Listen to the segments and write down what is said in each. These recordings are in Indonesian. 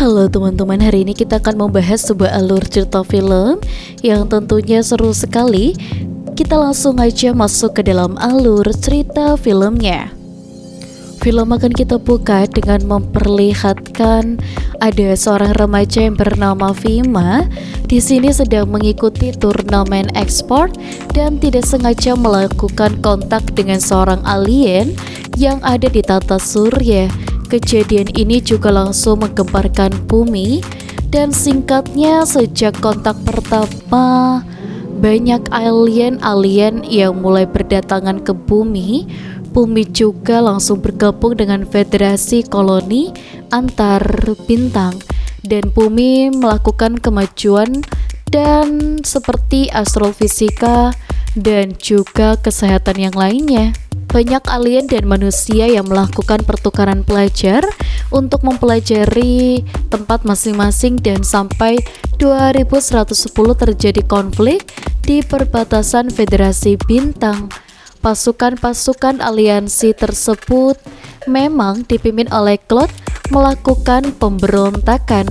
Halo teman-teman, hari ini kita akan membahas sebuah alur cerita film yang tentunya seru sekali. Kita langsung aja masuk ke dalam alur cerita filmnya. Film akan kita buka dengan memperlihatkan ada seorang remaja yang bernama Vima. Di sini sedang mengikuti turnamen ekspor dan tidak sengaja melakukan kontak dengan seorang alien yang ada di tata surya. Kejadian ini juga langsung menggemparkan bumi, dan singkatnya sejak kontak pertama banyak alien-alien yang mulai berdatangan ke bumi. Bumi juga langsung bergabung dengan federasi koloni antar bintang, dan bumi melakukan kemajuan dan seperti astrofisika dan juga kesehatan yang lainnya. Banyak alien dan manusia yang melakukan pertukaran pelajar untuk mempelajari tempat masing-masing, dan sampai 2110 terjadi konflik di perbatasan federasi bintang. Pasukan-pasukan aliansi tersebut memang dipimpin oleh Claude melakukan pemberontakan.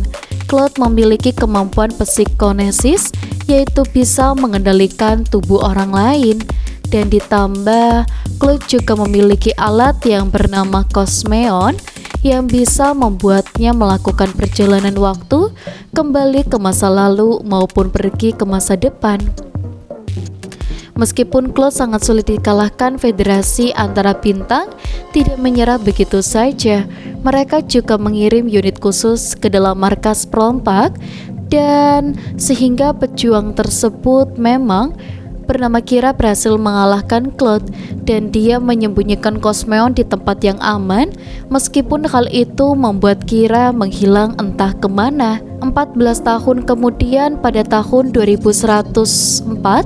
Claude memiliki kemampuan psikonesis, yaitu bisa mengendalikan tubuh orang lain. Dan ditambah, Claude juga memiliki alat yang bernama Cosmeon yang bisa membuatnya melakukan perjalanan waktu kembali ke masa lalu maupun pergi ke masa depan. Meskipun Claude sangat sulit dikalahkan, federasi antara bintang tidak menyerah begitu saja. Mereka juga mengirim unit khusus ke dalam markas perompak, dan sehingga pejuang tersebut memang bernama Kira berhasil mengalahkan Claude, dan dia menyembunyikan Cosmeon di tempat yang aman. Meskipun hal itu membuat Kira menghilang entah kemana. 14 tahun kemudian, pada tahun 2104,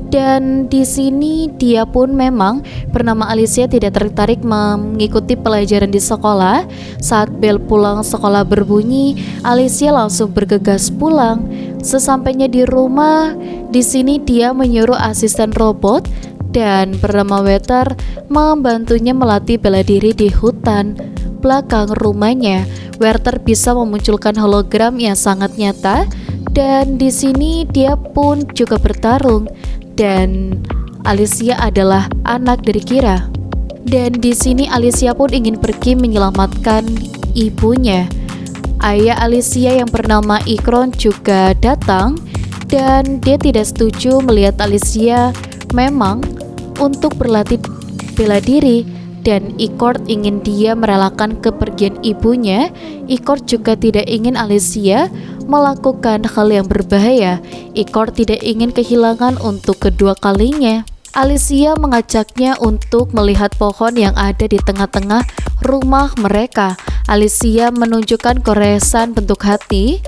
dan di sini dia pun memang bernama Alicia tidak tertarik mengikuti pelajaran di sekolah. Saat bel pulang sekolah berbunyi, Alicia langsung bergegas pulang. Sesampainya di rumah, di sini dia menyuruh asisten robot dan bernama Wetter membantunya melatih bela diri di hutan belakang rumahnya. Wetter bisa memunculkan hologram yang sangat nyata, dan di sini dia pun juga bertarung. Dan Alicia adalah anak dari Kira. Dan di sini Alicia pun ingin pergi menyelamatkan ibunya. Ayah Alicia yang bernama Ikron juga datang, dan dia tidak setuju melihat Alicia memang untuk berlatih bela diri, dan Ikord ingin dia merelakan kepergian ibunya. Ikord juga tidak ingin Alicia melakukan hal yang berbahaya. Ikord tidak ingin kehilangan untuk kedua kalinya. Alicia mengajaknya untuk melihat pohon yang ada di tengah-tengah rumah mereka. Alicia menunjukkan goresan bentuk hati,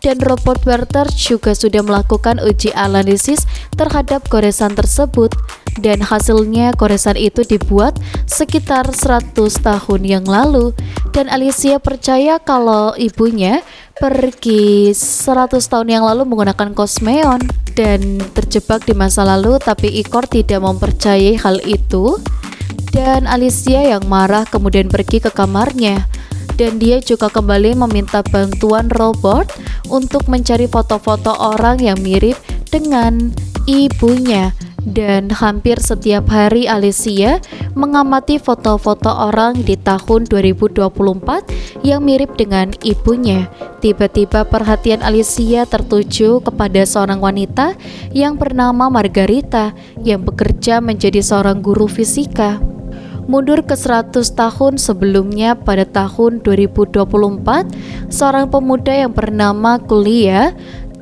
dan robot Werther juga sudah melakukan uji analisis terhadap goresan tersebut, dan hasilnya goresan itu dibuat sekitar 100 tahun yang lalu. Dan Alicia percaya kalau ibunya pergi 100 tahun yang lalu menggunakan Cosmeon dan terjebak di masa lalu, tapi Ikor tidak mempercayai hal itu. Dan Alicia yang marah kemudian pergi ke kamarnya, dan dia juga kembali meminta bantuan robot untuk mencari foto-foto orang yang mirip dengan ibunya. Dan hampir setiap hari Alicia mengamati foto-foto orang di tahun 2024 yang mirip dengan ibunya. Tiba-tiba perhatian Alicia tertuju kepada seorang wanita yang bernama Margarita yang bekerja menjadi seorang guru fisika. Mundur ke 100 tahun sebelumnya, pada tahun 2024, seorang pemuda yang bernama Kulia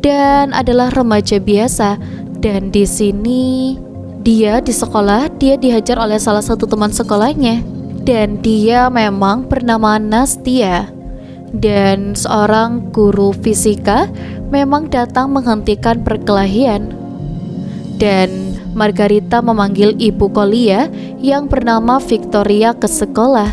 dan adalah remaja biasa. Dan di sini dia di sekolah, dia dihajar oleh salah satu teman sekolahnya, dan dia memang bernama Nastia. Dan seorang guru fisika memang datang menghentikan perkelahian, dan Margarita memanggil ibu Kolia yang bernama Victoria ke sekolah,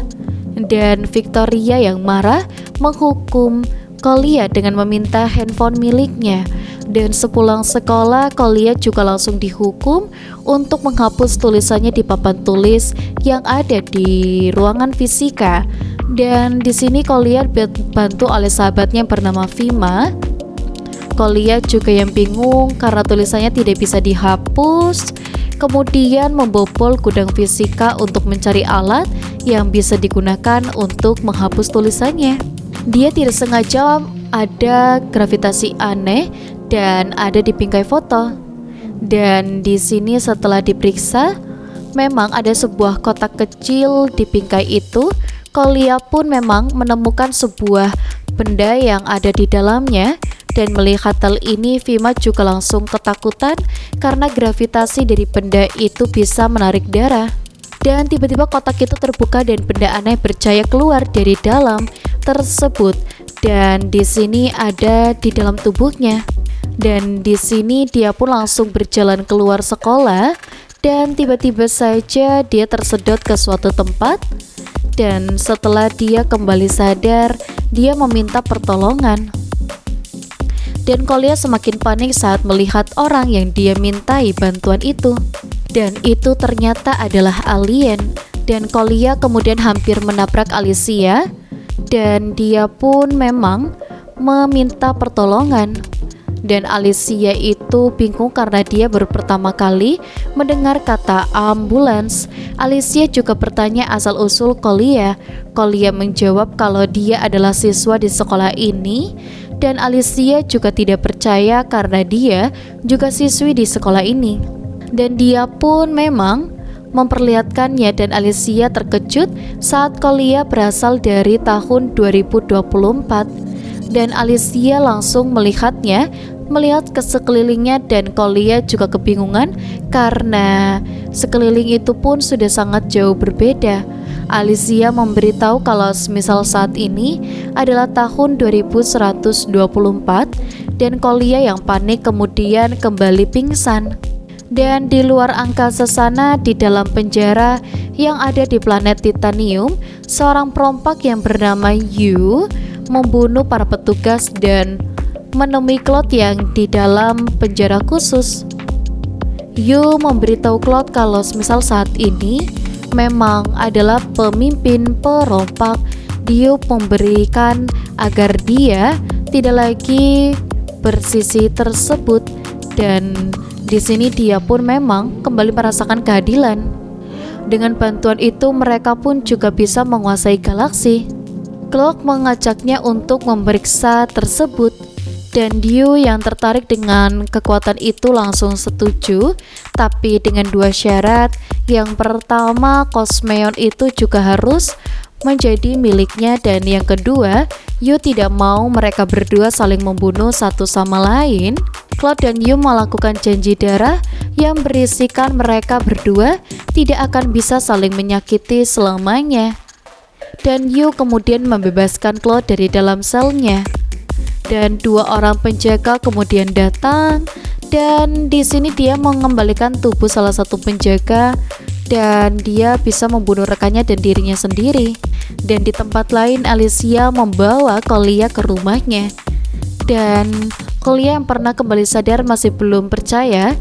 dan Victoria yang marah menghukum Kolia dengan meminta handphone miliknya. Dan sepulang sekolah, Kolia juga langsung dihukum untuk menghapus tulisannya di papan tulis yang ada di ruangan fisika. Dan di sini Kolia dibantu oleh sahabatnya yang bernama Vima. Kolia juga yang bingung karena tulisannya tidak bisa dihapus. Kemudian membobol gudang fisika untuk mencari alat yang bisa digunakan untuk menghapus tulisannya. Dia tidak sengaja ada gravitasi aneh dan ada di bingkai foto. Dan di sini setelah diperiksa, memang ada sebuah kotak kecil di bingkai itu. Kolia pun memang menemukan sebuah benda yang ada di dalamnya. Dan melihat hal ini, Vima juga langsung ketakutan karena gravitasi dari benda itu bisa menarik darah. Dan tiba-tiba kotak itu terbuka dan benda aneh bercahaya keluar dari dalam tersebut. Dan di sini ada di dalam tubuhnya. Dan di sini dia pun langsung berjalan keluar sekolah. Dan tiba-tiba saja dia tersedot ke suatu tempat. Dan setelah dia kembali sadar, dia meminta pertolongan. Dan Kolia semakin panik saat melihat orang yang dia mintai bantuan itu. Dan itu ternyata adalah alien. Dan Kolia kemudian hampir menabrak Alicia. Dan dia pun memang meminta pertolongan. Dan Alicia itu bingung karena dia baru pertama kali mendengar kata ambulans. Alicia juga bertanya asal-usul Kolia. Kolia menjawab kalau dia adalah siswa di sekolah ini. Dan Alicia juga tidak percaya karena dia juga siswi di sekolah ini. Dan dia pun memang memperlihatkannya dan Alicia terkejut saat Kolia berasal dari tahun 2024. Dan Alicia langsung melihat ke sekelilingnya dan Kolia juga kebingungan karena sekeliling itu pun sudah sangat jauh berbeda. Alicia memberitahu kalau semisal saat ini adalah tahun 2124 dan Kolia yang panik kemudian kembali pingsan. Dan di luar angkasa sana di dalam penjara yang ada di planet Titanium, seorang perompak yang bernama Yu membunuh para petugas dan menemui Claude yang di dalam penjara khusus. Yu memberitahu Claude kalau semisal saat ini memang adalah pemimpin perompak. Dia memberikan agar dia tidak lagi bersisi tersebut dan di sini dia pun memang kembali merasakan keadilan. Dengan bantuan itu mereka pun juga bisa menguasai galaksi. Claude mengajaknya untuk memeriksa tersebut dan Yu yang tertarik dengan kekuatan itu langsung setuju, tapi dengan dua syarat. Yang pertama, Cosmeon itu juga harus menjadi miliknya dan yang kedua, Yu tidak mau mereka berdua saling membunuh satu sama lain. Claude dan Yu melakukan janji darah yang berisikan mereka berdua tidak akan bisa saling menyakiti selamanya. Dan Yu kemudian membebaskan Claude dari dalam selnya. Dan dua orang penjaga kemudian datang dan di sini dia mengembalikan tubuh salah satu penjaga dan dia bisa membunuh rekannya dan dirinya sendiri. Dan di tempat lain Alicia membawa Kolia ke rumahnya. Dan Kolia yang pernah kembali sadar masih belum percaya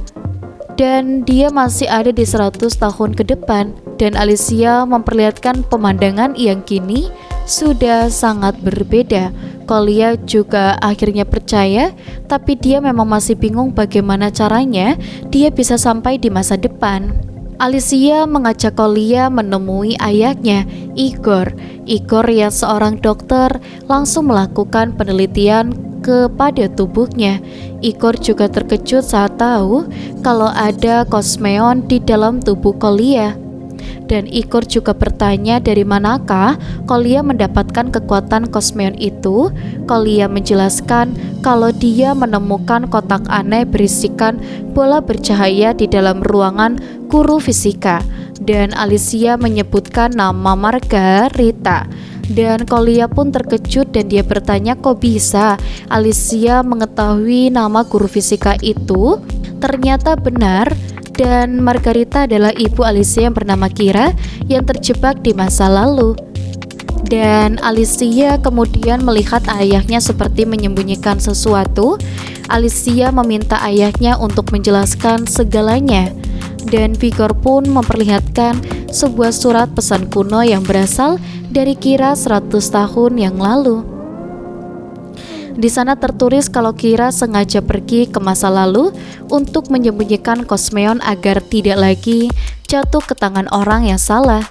dan dia masih ada di 100 tahun ke depan. Dan Alicia memperlihatkan pemandangan yang kini sudah sangat berbeda. Kolia juga akhirnya percaya, tapi dia memang masih bingung bagaimana caranya dia bisa sampai di masa depan. Alicia mengajak Kolia menemui ayahnya, Igor. Igor yang seorang dokter langsung melakukan penelitian kepada tubuhnya. Igor juga terkejut saat tahu kalau ada Cosmeon di dalam tubuh Kolia. Dan Igor juga bertanya dari manakah Kolia mendapatkan kekuatan Cosmeon itu. Kolia menjelaskan kalau dia menemukan kotak aneh berisikan bola bercahaya di dalam ruangan guru fisika. Dan Alicia menyebutkan nama Margarita. Dan Kolia pun terkejut dan dia bertanya kok bisa Alicia mengetahui nama guru fisika itu. Ternyata benar. Dan Margarita adalah ibu Alicia yang bernama Kira yang terjebak di masa lalu. Dan Alicia kemudian melihat ayahnya seperti menyembunyikan sesuatu. Alicia meminta ayahnya untuk menjelaskan segalanya. dan Vigor pun memperlihatkan sebuah surat pesan kuno yang berasal dari Kira 100 tahun yang lalu. Di sana tertulis kalau Kira sengaja pergi ke masa lalu untuk menyembunyikan Cosmeon agar tidak lagi jatuh ke tangan orang yang salah.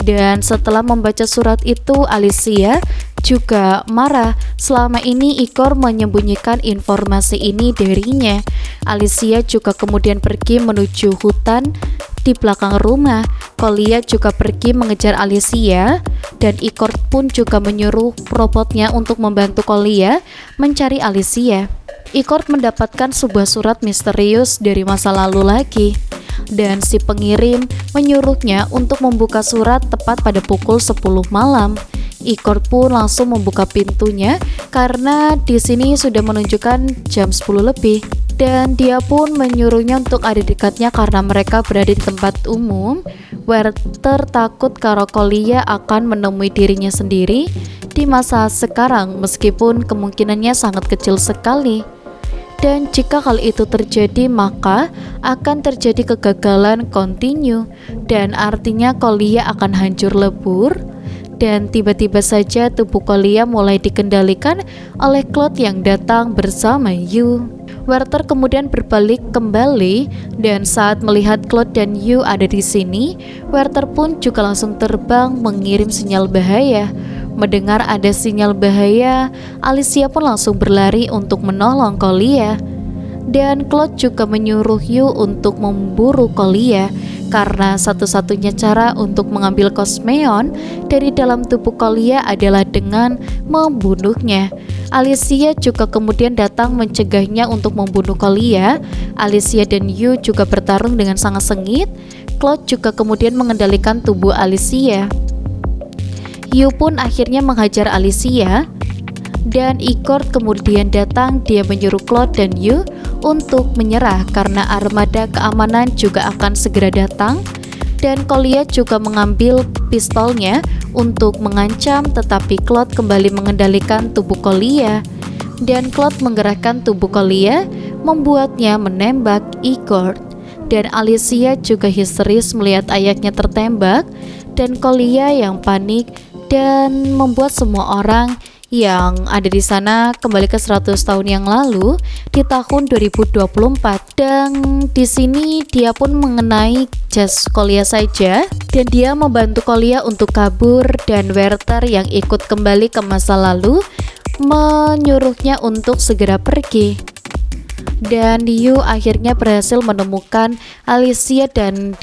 Dan setelah membaca surat itu, Alicia juga marah. Selama ini Igor menyembunyikan informasi ini darinya. Alicia juga kemudian pergi menuju hutan di belakang rumah. Kolya juga pergi mengejar Alicia, dan Igor pun juga menyuruh robotnya untuk membantu Kolya mencari Alicia. Igor mendapatkan sebuah surat misterius dari masa lalu lagi, dan si pengirim menyuruhnya untuk membuka surat tepat pada pukul 10 malam. Igor pun langsung membuka pintunya karena di sini sudah menunjukkan jam 10 lebih. Dan dia pun menyuruhnya untuk ada di dekatnya karena mereka berada di tempat umum. Werther takut kalau Kolya akan menemui dirinya sendiri di masa sekarang, meskipun kemungkinannya sangat kecil sekali. Dan jika hal itu terjadi, maka akan terjadi kegagalan kontinu, dan artinya Kolya akan hancur lebur. Dan tiba-tiba saja tubuh Kolya mulai dikendalikan oleh Claude yang datang bersama Yu. Werther kemudian berbalik kembali, dan saat melihat Claude dan Yu ada di sini, Werther pun juga langsung terbang mengirim sinyal bahaya. Mendengar ada sinyal bahaya, Alicia pun langsung berlari untuk menolong Kolya. Dan Claude juga menyuruh Yu untuk memburu Kolya karena satu-satunya cara untuk mengambil Cosmeon dari dalam tubuh Kolya adalah dengan membunuhnya. Alicia juga kemudian datang mencegahnya untuk membunuh Kolya. Alicia dan Yu juga bertarung dengan sangat sengit. Claude juga kemudian mengendalikan tubuh Alicia. Yu pun akhirnya menghajar Alicia, dan Igor kemudian datang. Dia menyuruh Claude dan Yu untuk menyerah karena armada keamanan juga akan segera datang. Dan Kolya juga mengambil pistolnya untuk mengancam, tetapi Claude kembali mengendalikan tubuh Kolya. Dan Claude menggerakkan tubuh Kolya, membuatnya menembak Igor. Dan Alicia juga histeris melihat ayahnya tertembak, dan Kolya yang panik dan membuat semua orang yang ada di sana kembali ke 100 tahun yang lalu di tahun 2024. Dan di sini dia pun mengenai jas Kolya saja, dan dia membantu Kolya untuk kabur, dan Werther yang ikut kembali ke masa lalu menyuruhnya untuk segera pergi. Dan Yu akhirnya berhasil menemukan Alicia dan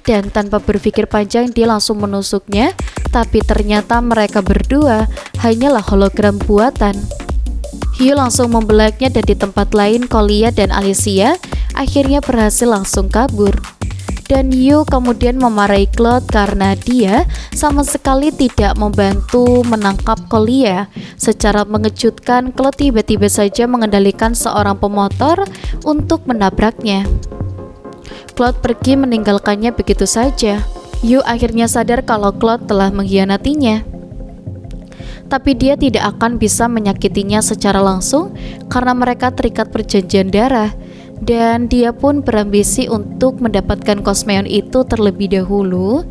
tanpa berpikir panjang dia langsung menusuknya, tapi ternyata mereka berdua hanyalah hologram buatan. Yu langsung membelaknya, dan di tempat lain Kolya dan Alicia akhirnya berhasil langsung kabur. Dan Yu kemudian memarahi Claude karena dia sama sekali tidak membantu menangkap Kolya. Secara mengejutkan, Claude tiba-tiba saja mengendalikan seorang pemotor untuk menabraknya. Claude pergi meninggalkannya begitu saja. Yu akhirnya sadar kalau Claude telah mengkhianatinya, tapi dia tidak akan bisa menyakitinya secara langsung karena mereka terikat perjanjian darah. Dan dia pun berambisi untuk mendapatkan Cosmeon itu terlebih dahulu.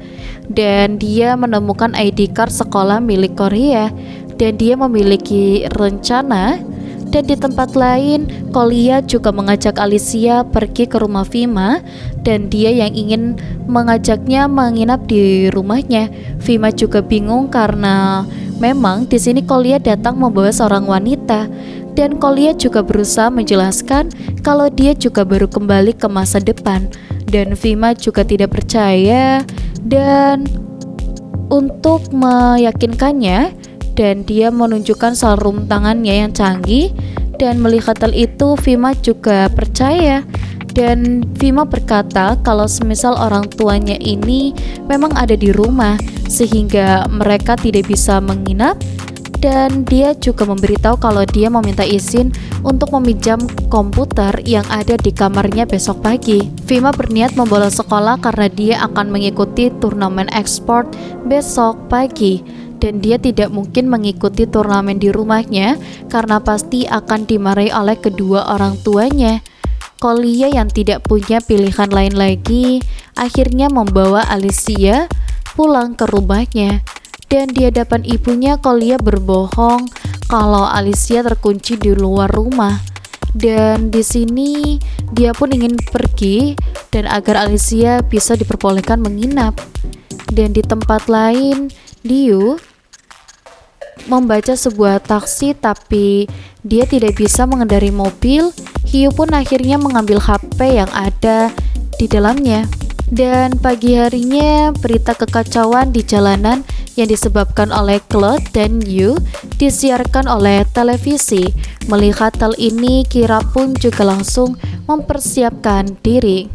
Dan dia menemukan ID card sekolah milik Korea, dan dia memiliki rencana. Dan di tempat lain, Kolya juga mengajak Alicia pergi ke rumah Fima, dan dia yang ingin mengajaknya menginap di rumahnya. Fima juga bingung karena memang di sini Kolya datang membawa seorang wanita. Dan Kolya juga berusaha menjelaskan kalau dia juga baru kembali ke masa depan, dan Fima juga tidak percaya. Dan untuk meyakinkannya, dan dia menunjukkan sarung tangannya yang canggih, dan melihat hal itu Fima juga percaya. Dan Fima berkata kalau semisal orang tuanya ini memang ada di rumah sehingga mereka tidak bisa menginap. Dan dia juga memberitahu kalau dia meminta izin untuk meminjam komputer yang ada di kamarnya besok pagi. Fima berniat membolos sekolah karena dia akan mengikuti turnamen ekspor besok pagi, dan dia tidak mungkin mengikuti turnamen di rumahnya karena pasti akan dimarahi oleh kedua orang tuanya. Kolia yang tidak punya pilihan lain lagi akhirnya membawa Alicia pulang ke rumahnya. Dan di hadapan ibunya, Kolia berbohong kalau Alicia terkunci di luar rumah. Dan di sini dia pun ingin pergi dan agar Alicia bisa diperbolehkan menginap. Dan di tempat lain, Liu membaca sebuah taksi tapi dia tidak bisa mengendari mobil. Hiu pun akhirnya mengambil HP yang ada di dalamnya. Dan pagi harinya berita kekacauan di jalanan yang disebabkan oleh Claude dan Yu disiarkan oleh televisi. Melihat hal ini, Kira pun juga langsung mempersiapkan diri.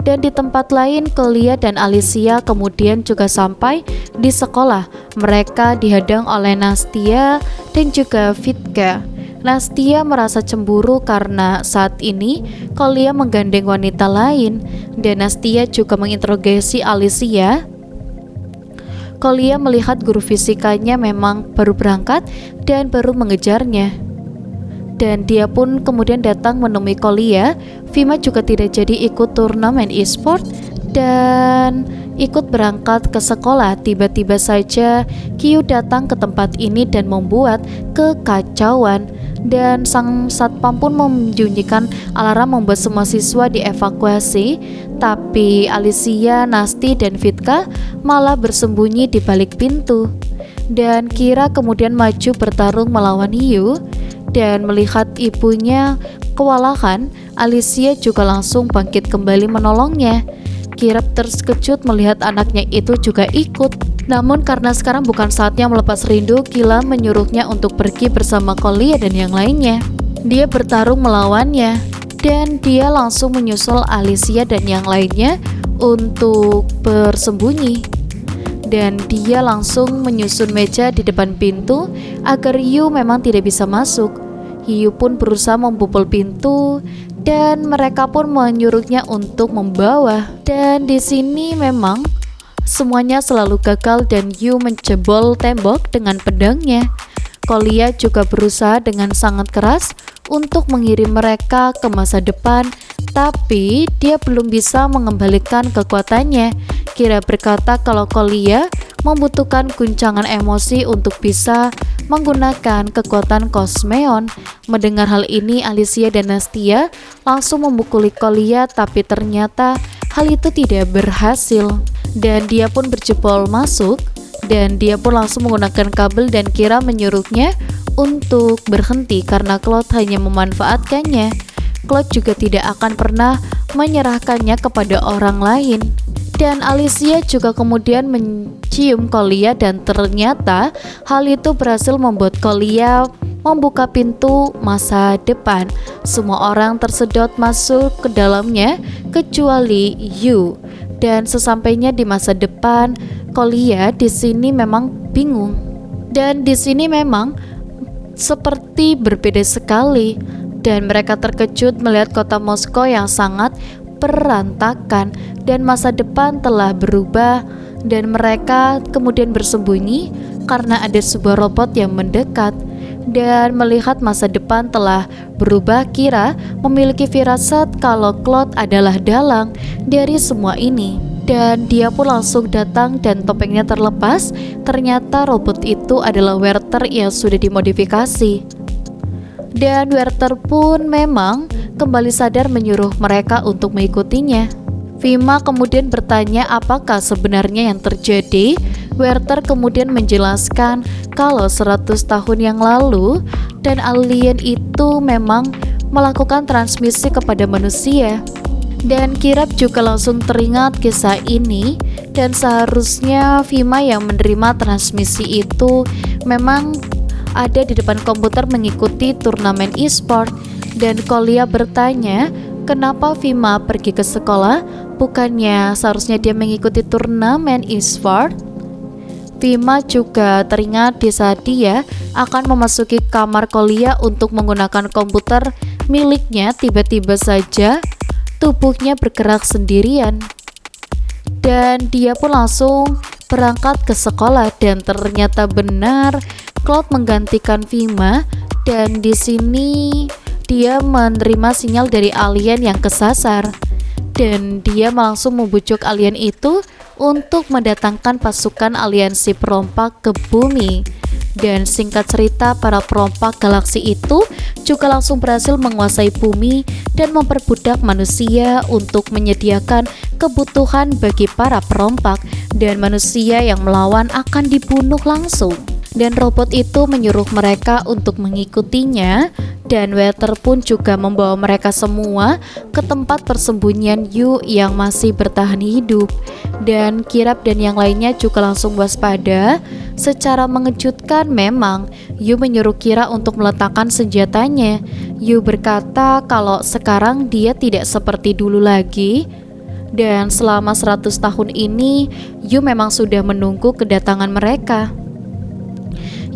Dan di tempat lain, Kolia dan Alicia kemudian juga sampai di sekolah. Mereka dihadang oleh Nastia dan juga Vitka. Nastia merasa cemburu karena saat ini Kolia menggandeng wanita lain, dan Nastia juga menginterogasi Alicia. Kolia melihat guru fisikanya memang baru berangkat dan baru mengejarnya. Dan dia pun kemudian datang menemui Kolia. Vima juga tidak jadi ikut turnamen e-sport dan ikut berangkat ke sekolah. Tiba-tiba saja Kyu datang ke tempat ini dan membuat kekacauan. Dan sang satpam pun membunyikan alarm membuat semua siswa dievakuasi. Tapi Alicia, Nasti, dan Vitka malah bersembunyi di balik pintu. Dan Kira kemudian maju bertarung melawan Hiu. Dan melihat ibunya kewalahan, Alicia juga langsung bangkit kembali menolongnya. Kira terkejut melihat anaknya itu juga ikut. Namun karena sekarang bukan saatnya melepas rindu, Kila menyuruhnya untuk pergi bersama Kolia dan yang lainnya. Dia bertarung melawannya dan dia langsung menyusul Alicia dan yang lainnya untuk bersembunyi. Dan dia langsung menyusun meja di depan pintu agar Yu memang tidak bisa masuk. Hiu pun berusaha membobol pintu dan mereka pun menyuruhnya untuk membawa. Dan di sini memang semuanya selalu gagal dan Yu menjebol tembok dengan pedangnya. Kolia juga berusaha dengan sangat keras untuk mengirim mereka ke masa depan, tapi dia belum bisa mengembalikan kekuatannya. Kira berkata kalau Kolia membutuhkan guncangan emosi untuk bisa menggunakan kekuatan Cosmeon. Mendengar hal ini, Alicia dan Nastia langsung memukuli Kolia, tapi ternyata hal itu tidak berhasil. Dan dia pun berjebol masuk, dan dia pun langsung menggunakan kabel dan Kira menyuruhnya untuk berhenti karena Claude hanya memanfaatkannya. Claude juga tidak akan pernah menyerahkannya kepada orang lain. Dan Alicia juga kemudian mencium Kolia dan ternyata hal itu berhasil membuat Kolia membuka pintu masa depan. Semua orang tersedot masuk ke dalamnya kecuali Yu. Dan sesampainya di masa depan, Kolia di sini memang bingung. Dan di sini memang seperti berbeda sekali. Dan mereka terkejut melihat kota Moskow yang sangat berantakan dan masa depan telah berubah. Dan mereka kemudian bersembunyi karena ada sebuah robot yang mendekat. Dan melihat masa depan telah berubah, Kira memiliki firasat kalau Claude adalah dalang dari semua ini. Dan dia pun langsung datang dan topengnya terlepas. Ternyata robot itu adalah Werther yang sudah dimodifikasi. Dan Werther pun memang kembali sadar menyuruh mereka untuk mengikutinya. Vima kemudian bertanya apakah sebenarnya yang terjadi. Werther kemudian menjelaskan kalau 100 tahun yang lalu dan alien itu memang melakukan transmisi kepada manusia. Dan Kirab juga langsung teringat kisah ini, dan seharusnya Vima yang menerima transmisi itu memang ada di depan komputer mengikuti turnamen e-sport. Dan Kolia bertanya kenapa Vima pergi ke sekolah, bukannya seharusnya dia mengikuti turnamen e-sport. Vima juga teringat di saat dia akan memasuki kamar Kolia untuk menggunakan komputer miliknya, tiba-tiba saja tubuhnya bergerak sendirian. Dan dia pun langsung berangkat ke sekolah dan ternyata benar Claude menggantikan Vima. Dan di sini dia menerima sinyal dari alien yang kesasar. Dan dia langsung membujuk alien itu untuk mendatangkan pasukan aliansi perompak ke bumi. Dan singkat cerita, para perompak galaksi itu juga langsung berhasil menguasai bumi dan memperbudak manusia untuk menyediakan kebutuhan bagi para perompak, dan manusia yang melawan akan dibunuh langsung. Dan robot itu menyuruh mereka untuk mengikutinya, dan Weather pun juga membawa mereka semua ke tempat persembunyian Yu yang masih bertahan hidup. Dan Kirab dan yang lainnya juga langsung waspada. Secara mengejutkan memang, Yu menyuruh Kira untuk meletakkan senjatanya. Yu berkata kalau sekarang dia tidak seperti dulu lagi. Dan selama 100 tahun ini, Yu memang sudah menunggu kedatangan mereka.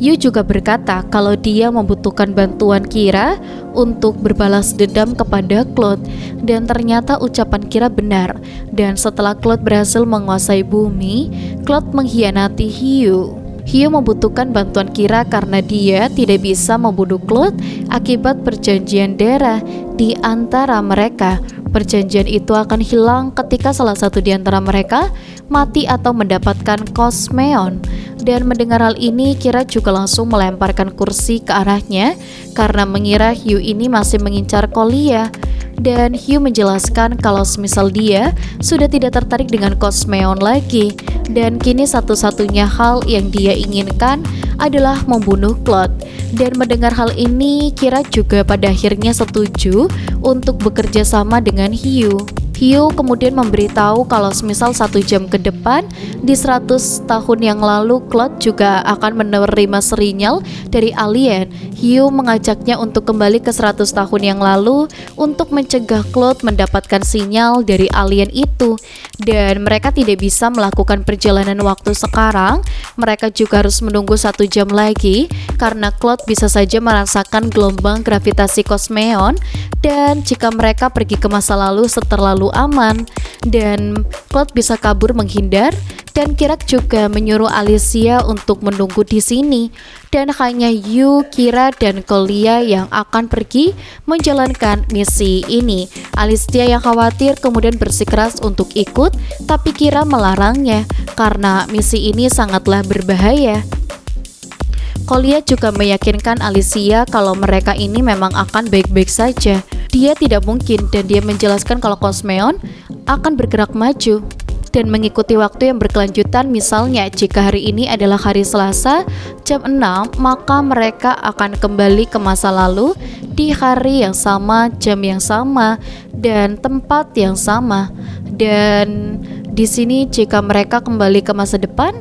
Yu juga berkata kalau dia membutuhkan bantuan Kira untuk berbalas dendam kepada Claude, dan ternyata ucapan Kira benar. Dan setelah Claude berhasil menguasai bumi, Claude mengkhianati Hugh. Hugh membutuhkan bantuan Kira karena dia tidak bisa membunuh Claude akibat perjanjian darah di antara mereka. Perjanjian itu akan hilang ketika salah satu di antara mereka mati atau mendapatkan Cosmeon. Dan mendengar hal ini, Kira juga langsung melemparkan kursi ke arahnya karena mengira Hugh ini masih mengincar Kolia. Dan Hugh menjelaskan kalau semisal dia sudah tidak tertarik dengan Cosmeon lagi, dan kini satu-satunya hal yang dia inginkan adalah membunuh Claude. Dan mendengar hal ini, Kira juga pada akhirnya setuju untuk bekerja sama dengan Hugh. Hugh kemudian memberitahu kalau semisal 1 jam ke depan di 100 tahun yang lalu Claude juga akan menerima sinyal dari alien. Hugh mengajaknya untuk kembali ke 100 tahun yang lalu untuk mencegah Claude mendapatkan sinyal dari alien itu. Dan mereka tidak bisa melakukan perjalanan waktu sekarang. Mereka juga harus menunggu 1 jam lagi karena Claude bisa saja merasakan gelombang gravitasi Cosmeon. Dan jika mereka pergi ke masa lalu terlalu aman, dan Claude bisa kabur menghindar. Dan Kirak juga menyuruh Alicia untuk menunggu di sini, dan hanya Yu, Kira, dan Kolia yang akan pergi menjalankan misi ini. Alicia yang khawatir kemudian bersikeras untuk ikut, tapi Kira melarangnya karena misi ini sangatlah berbahaya. Kolia juga meyakinkan Alicia kalau mereka ini memang akan baik-baik saja. Dia tidak mungkin, dan dia menjelaskan kalau Cosmeon akan bergerak maju dan mengikuti waktu yang berkelanjutan. Misalnya jika hari ini adalah hari Selasa jam 6, maka mereka akan kembali ke masa lalu di hari yang sama, jam yang sama, dan tempat yang sama. Dan di sini jika mereka kembali ke masa depan,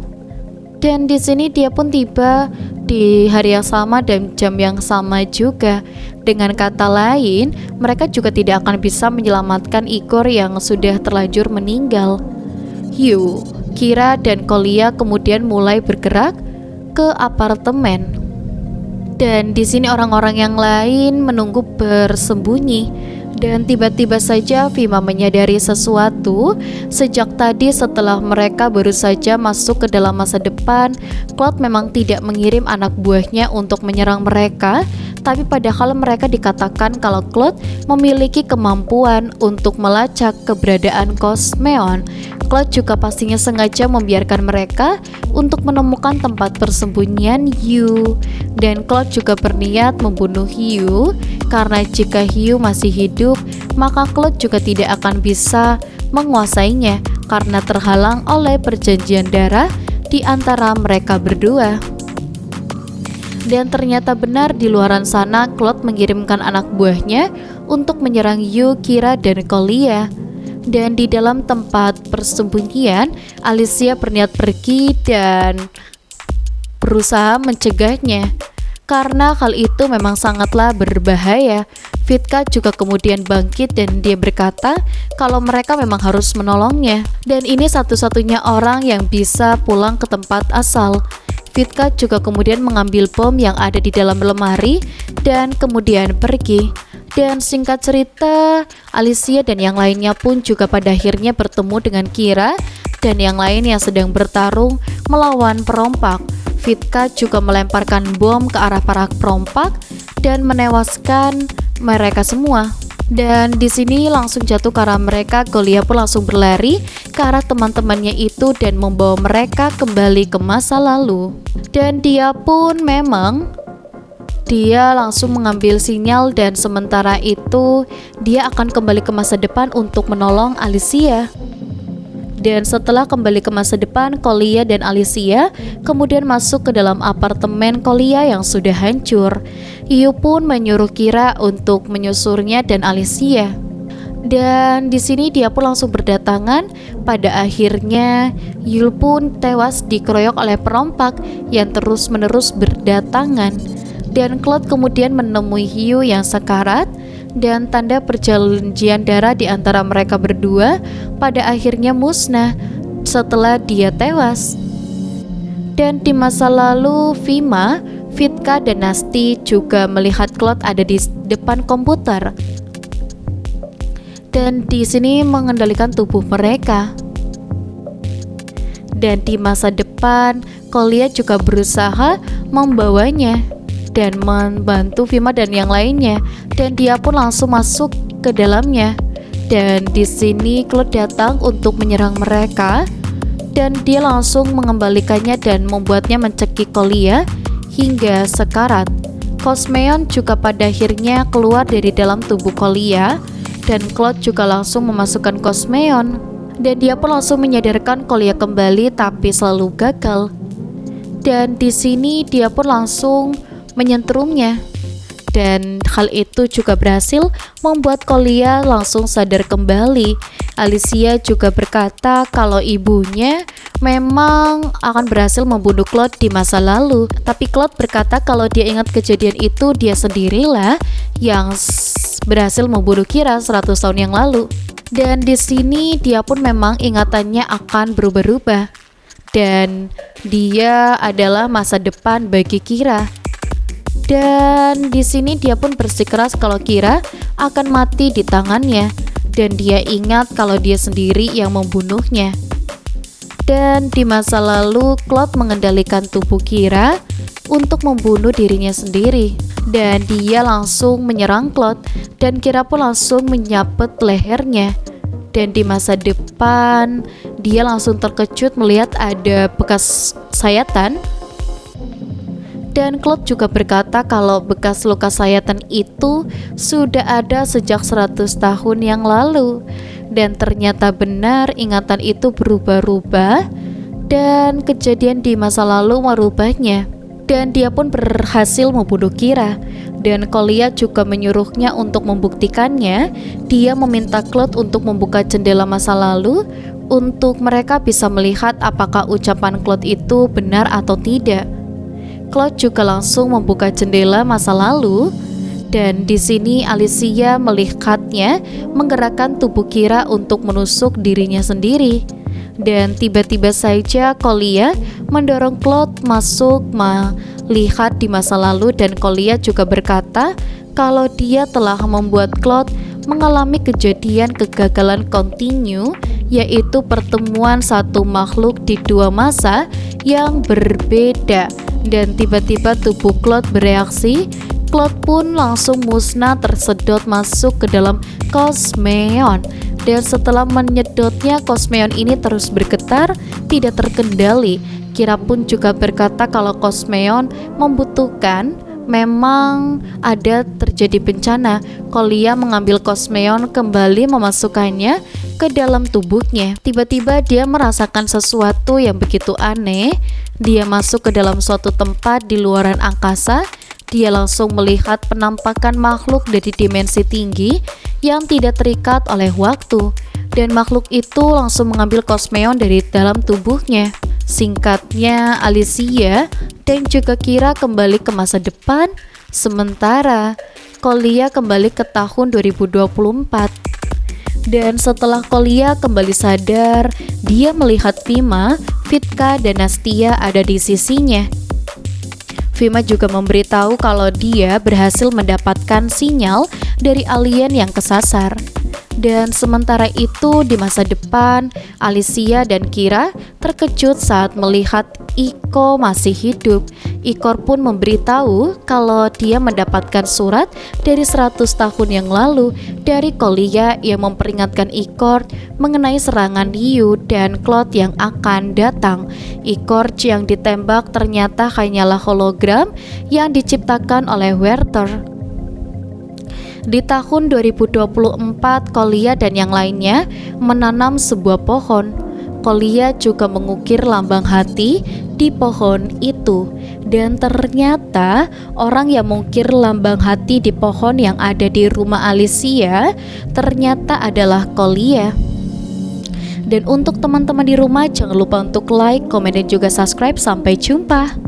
dan di sini dia pun tiba di hari yang sama dan jam yang sama juga. Dengan kata lain, mereka juga tidak akan bisa menyelamatkan Igor yang sudah terlanjur meninggal. Hugh, Kira, dan Kolia kemudian mulai bergerak ke apartemen. Dan di sini orang-orang yang lain menunggu bersembunyi. Dan tiba-tiba saja Vima menyadari sesuatu. Sejak tadi setelah mereka baru saja masuk ke dalam masa depan, Claude memang tidak mengirim anak buahnya untuk menyerang mereka. Tapi padahal mereka dikatakan kalau Claude memiliki kemampuan untuk melacak keberadaan Cosmeon. Claude juga pastinya sengaja membiarkan mereka untuk menemukan tempat persembunyian Hugh. Dan Claude juga berniat membunuh Hugh karena jika Hugh masih hidup, maka Claude juga tidak akan bisa menguasainya karena terhalang oleh perjanjian darah di antara mereka berdua. Dan ternyata benar, di luaran sana Claude mengirimkan anak buahnya untuk menyerang Yu, Kira, dan Kolia. Dan di dalam tempat persembunyian, Alicia berniat pergi dan berusaha mencegahnya karena hal itu memang sangatlah berbahaya. Vitka juga kemudian bangkit dan dia berkata kalau mereka memang harus menolongnya, dan ini satu-satunya orang yang bisa pulang ke tempat asal. Vitka juga kemudian mengambil bom yang ada di dalam lemari dan kemudian pergi. Dan singkat cerita, Alicia dan yang lainnya pun juga pada akhirnya bertemu dengan Kira dan yang lain yang sedang bertarung melawan perompak. Vitka juga melemparkan bom ke arah para perompak dan menewaskan mereka semua. Dan di sini langsung jatuh karena mereka. Golia pun langsung berlari ke arah teman-temannya itu dan membawa mereka kembali ke masa lalu. Dan dia langsung mengambil sinyal, dan sementara itu dia akan kembali ke masa depan untuk menolong Alicia. Dan setelah kembali ke masa depan, Golia dan Alicia kemudian masuk ke dalam apartemen Golia yang sudah hancur. Yu pun menyuruh Kira untuk menyusurnya dan Alicia. Dan di sini dia pun langsung berdatangan. Pada akhirnya Yu pun tewas dikeroyok oleh perompak yang terus-menerus berdatangan. Dan Claude kemudian menemui Yu yang sekarat, dan tanda perjanjian darah di antara mereka berdua pada akhirnya musnah setelah dia tewas. Dan di masa lalu, Vitka dan Nasty juga melihat Claude ada di depan komputer, dan di sini mengendalikan tubuh mereka. Dan di masa depan, Golia juga berusaha membawanya dan membantu Vima dan yang lainnya, dan dia pun langsung masuk ke dalamnya. Dan di sini Claude datang untuk menyerang mereka, dan dia langsung mengembalikannya dan membuatnya mencekik Golia hingga sekarat. Cosmeon juga pada akhirnya keluar dari dalam tubuh Golia, dan Claude juga langsung memasukkan Cosmeon, dan dia pun langsung menyadarkan Golia kembali, tapi selalu gagal. Dan di sini dia pun langsung menyentrumnya, dan hal itu juga berhasil membuat Golia langsung sadar kembali. Alicia juga berkata kalau ibunya memang akan berhasil membunuh Claude di masa lalu, tapi Claude berkata kalau dia ingat kejadian itu, dia sendirilah yang berhasil membunuh Kira 100 tahun yang lalu. Dan di sini dia pun memang ingatannya akan berubah-ubah, dan dia adalah masa depan bagi Kira. Dan di sini dia pun bersikeras kalau Kira akan mati di tangannya, dan dia ingat kalau dia sendiri yang membunuhnya. Dan di masa lalu, Claude mengendalikan tubuh Kira untuk membunuh dirinya sendiri, dan dia langsung menyerang Claude, dan Kira pun langsung menyabet lehernya. Dan di masa depan, dia langsung terkejut melihat ada bekas sayatan. Dan Claude juga berkata kalau bekas luka sayatan itu sudah ada sejak 100 tahun yang lalu. Dan ternyata benar, ingatan itu berubah-ubah, dan kejadian di masa lalu merubahnya. Dan dia pun berhasil membunuh Kira. Dan Golia juga menyuruhnya untuk membuktikannya. Dia meminta Claude untuk membuka jendela masa lalu untuk mereka bisa melihat apakah ucapan Claude itu benar atau tidak. Claude juga langsung membuka jendela masa lalu, dan di sini Alicia melihatnya menggerakkan tubuh Kira untuk menusuk dirinya sendiri. Dan tiba-tiba saja Golia mendorong Claude masuk melihat di masa lalu, dan Golia juga berkata kalau dia telah membuat Claude mengalami kejadian kegagalan kontinu, yaitu pertemuan satu makhluk di dua masa yang berbeda. Dan tiba-tiba tubuh Claude bereaksi. Claude pun langsung musnah, tersedot masuk ke dalam Cosmeon. Dan setelah menyedotnya, Cosmeon ini terus bergetar, tidak terkendali. Kira pun juga berkata kalau Cosmeon membutuhkan, memang ada terjadi bencana. Golia mengambil Cosmeon kembali, memasukkannya ke dalam tubuhnya. Tiba-tiba dia merasakan sesuatu yang begitu aneh. Dia masuk ke dalam suatu tempat di luaran angkasa. Dia langsung melihat penampakan makhluk dari dimensi tinggi yang tidak terikat oleh waktu, dan makhluk itu langsung mengambil Cosmeon dari dalam tubuhnya. Singkatnya, Alicia dan juga Kira kembali ke masa depan, sementara Golia kembali ke tahun 2024. Dan setelah Golia kembali sadar, dia melihat Vitka dan Nastia ada di sisinya. Vima juga memberitahu kalau dia berhasil mendapatkan sinyal dari alien yang kesasar. Dan sementara itu di masa depan, Alicia dan Kira terkejut saat melihat Iko masih hidup. Ikor pun memberitahu kalau dia mendapatkan surat dari 100 tahun yang lalu dari Kolia yang memperingatkan Ikor mengenai serangan Liu dan Claude yang akan datang. Ikor yang ditembak ternyata hanyalah hologram yang diciptakan oleh Werther. Di tahun 2024, Kolia dan yang lainnya menanam sebuah pohon. Kolia juga mengukir lambang hati di pohon itu. Dan ternyata orang yang mengukir lambang hati di pohon yang ada di rumah Alicia ternyata adalah Kolia. Dan untuk teman-teman di rumah, jangan lupa untuk like, komen, dan juga subscribe. Sampai jumpa.